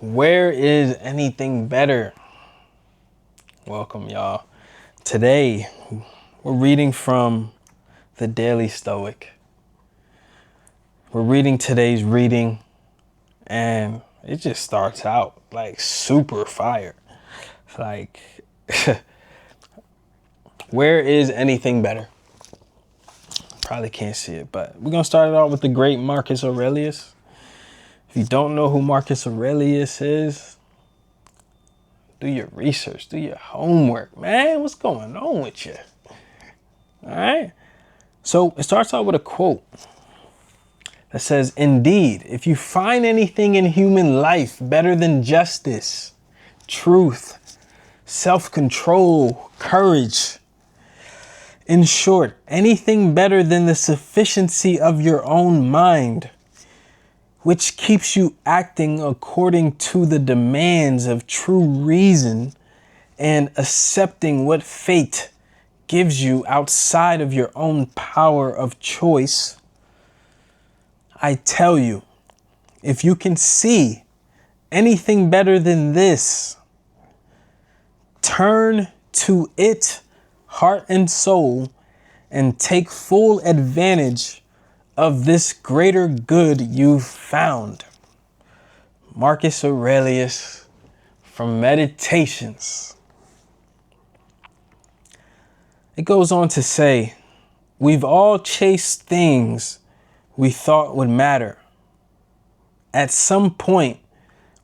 Where is anything better? Welcome, y'all. Today, we're reading from the Daily Stoic. We're reading today's reading, and it just starts out like super fire. Like, where is anything better? Probably can't see it, but we're going to start it off with the great Marcus Aurelius. If you don't know who Marcus Aurelius is, do your research, do your homework, man. What's going on with you? All right. So it starts out with a quote that says, "Indeed, if you find anything in human life better than justice, truth, self-control, courage, in short, anything better than the sufficiency of your own mind, which keeps you acting according to the demands of true reason and accepting what fate gives you outside of your own power of choice, I tell you, if you can see anything better than this, turn to it, heart and soul, and take full advantage of this greater good you've found." Marcus Aurelius from Meditations. It goes on to say, "We've all chased things we thought would matter. At some point,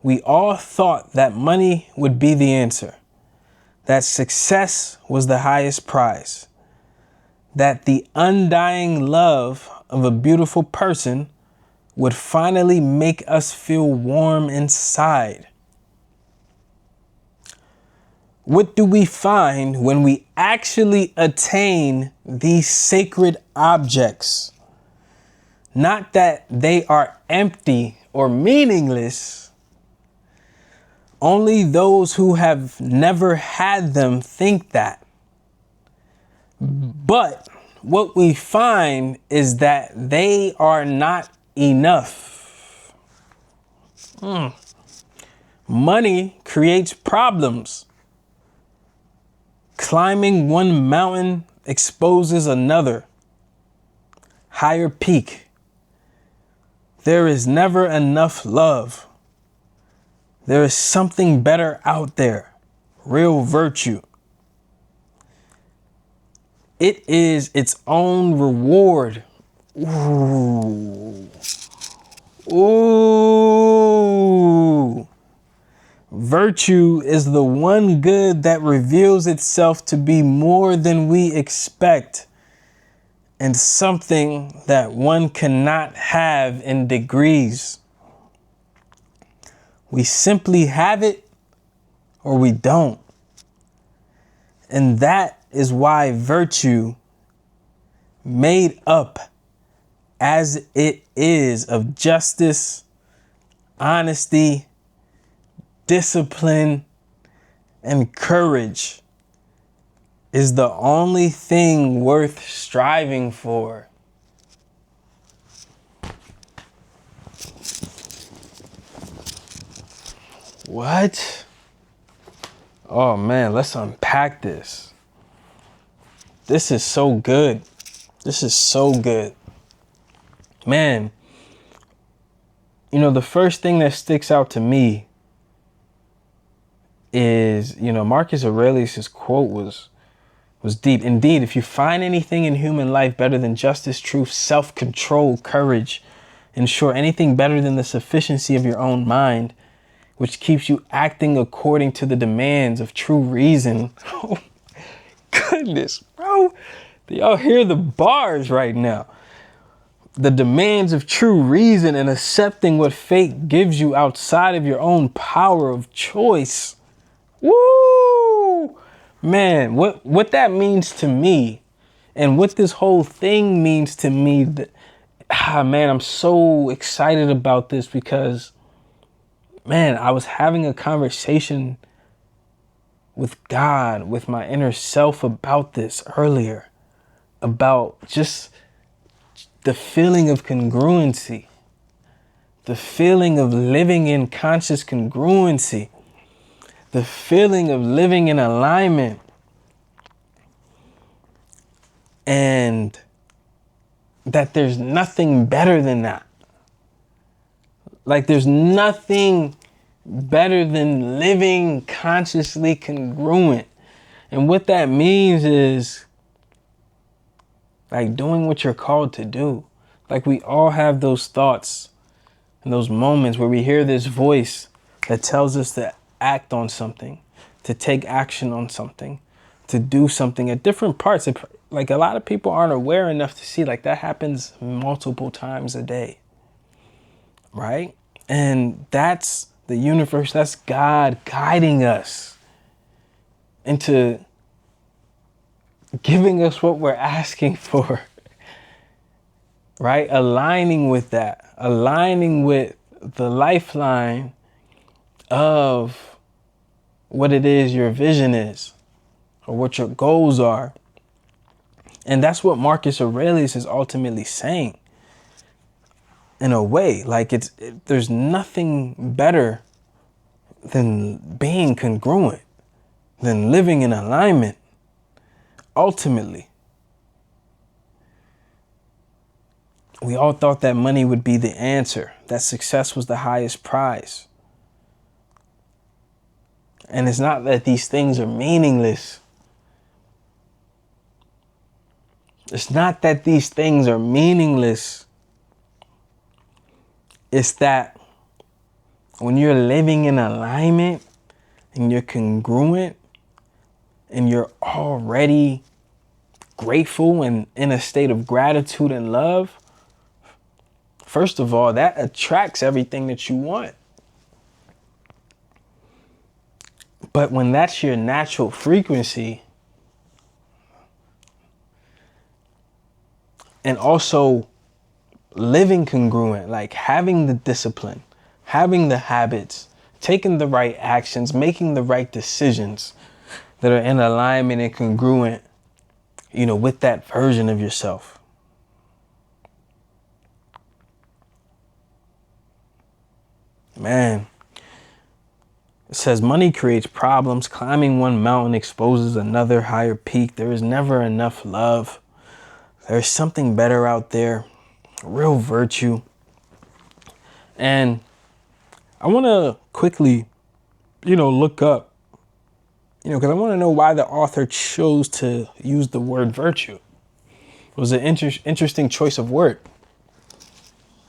we all thought that money would be the answer, that success was the highest prize, that the undying love of a beautiful person would finally make us feel warm inside. What do we find when we actually attain these sacred objects? Not that they are empty or meaningless. Only those who have never had them think that. But what we find is that they are not enough. Money creates problems. Climbing one mountain exposes another, higher peak. There is never enough love. There is something better out there, real virtue. It is its own reward." Ooh. Ooh. "Virtue is the one good that reveals itself to be more than we expect, and something that one cannot have in degrees. We simply have it or we don't. And that is why virtue, made up as it is of justice, honesty, discipline, and courage, is the only thing worth striving for." What? Oh man, let's unpack this. This is so good. This is so good. Man, the first thing that sticks out to me is, Marcus Aurelius' quote was deep. "Indeed, if you find anything in human life better than justice, truth, self-control, courage, in short, anything better than the sufficiency of your own mind, which keeps you acting according to the demands of true reason." Oh, goodness, bro. Do y'all hear the bars right now? "The demands of true reason and accepting what fate gives you outside of your own power of choice." Woo! Man, what that means to me and what this whole thing means to me, man, I'm so excited about this because, man, I was having a conversation with God, with my inner self about this earlier, about just the feeling of congruency, the feeling of living in conscious congruency, the feeling of living in alignment, and that there's nothing better than that. Like there's nothing better than living consciously congruent. And what that means is like doing what you're called to do. Like we all have those thoughts and those moments where we hear this voice that tells us to act on something, to take action on something, to do something at different parts. Like a lot of people aren't aware enough to see like that happens multiple times a day, right? And that's the universe, that's God guiding us into giving us what we're asking for, right? Aligning with that, aligning with the lifeline of what it is your vision is or what your goals are. And that's what Marcus Aurelius is ultimately saying. In a way, like there's nothing better than being congruent, than living in alignment. Ultimately, we all thought that money would be the answer, that success was the highest prize. And it's not that these things are meaningless. It's not that these things are meaningless. It's that when you're living in alignment and you're congruent and you're already grateful and in a state of gratitude and love, first of all, that attracts everything that you want. But when that's your natural frequency, and also living congruent, like having the discipline, having the habits, taking the right actions, making the right decisions that are in alignment and congruent, you know, with that version of yourself. Man, it says money creates problems. Climbing one mountain exposes another higher peak. There is never enough love. There's something better out there, real virtue. And I want to quickly, look up, because I want to know why the author chose to use the word virtue. It was an interesting choice of word.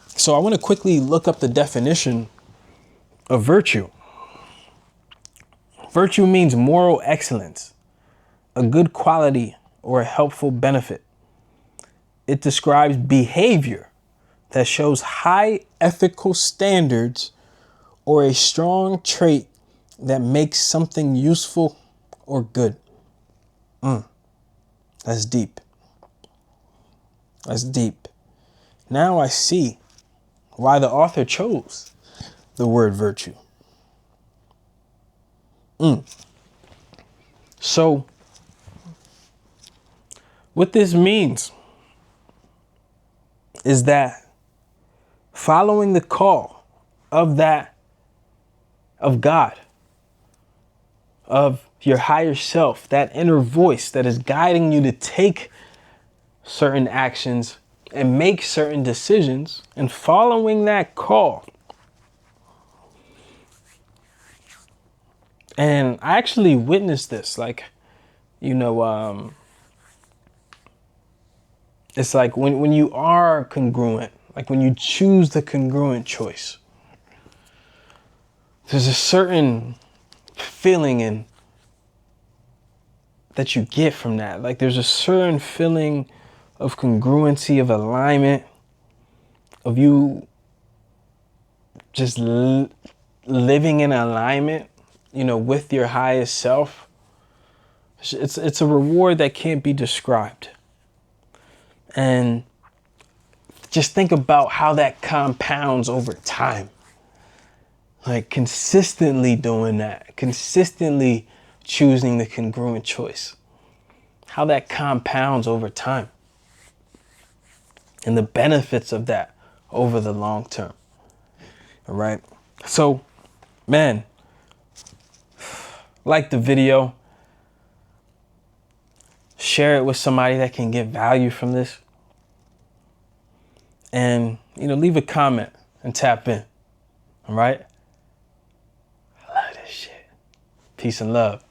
So I want to quickly look up the definition of virtue. Virtue means moral excellence, a good quality or a helpful benefit. It describes behavior that shows high ethical standards or a strong trait that makes something useful or good. That's deep. That's deep. Now I see why the author chose the word virtue. So, what this means is that following the call of God, of your higher self, that inner voice that is guiding you to take certain actions and make certain decisions, and following that call. And I actually witnessed this, it's like when you are congruent, like when you choose the congruent choice, there's a certain feeling that you get from that. Like there's a certain feeling of congruency, of alignment, of you just living in alignment, with your highest self. It's a reward that can't be described. And just think about how that compounds over time. Like consistently doing that, consistently choosing the congruent choice. How that compounds over time. And the benefits of that over the long term. All right. So, man, like the video, share it with somebody that can get value from this. And, leave a comment and tap in. All right. I love this shit. Peace and love.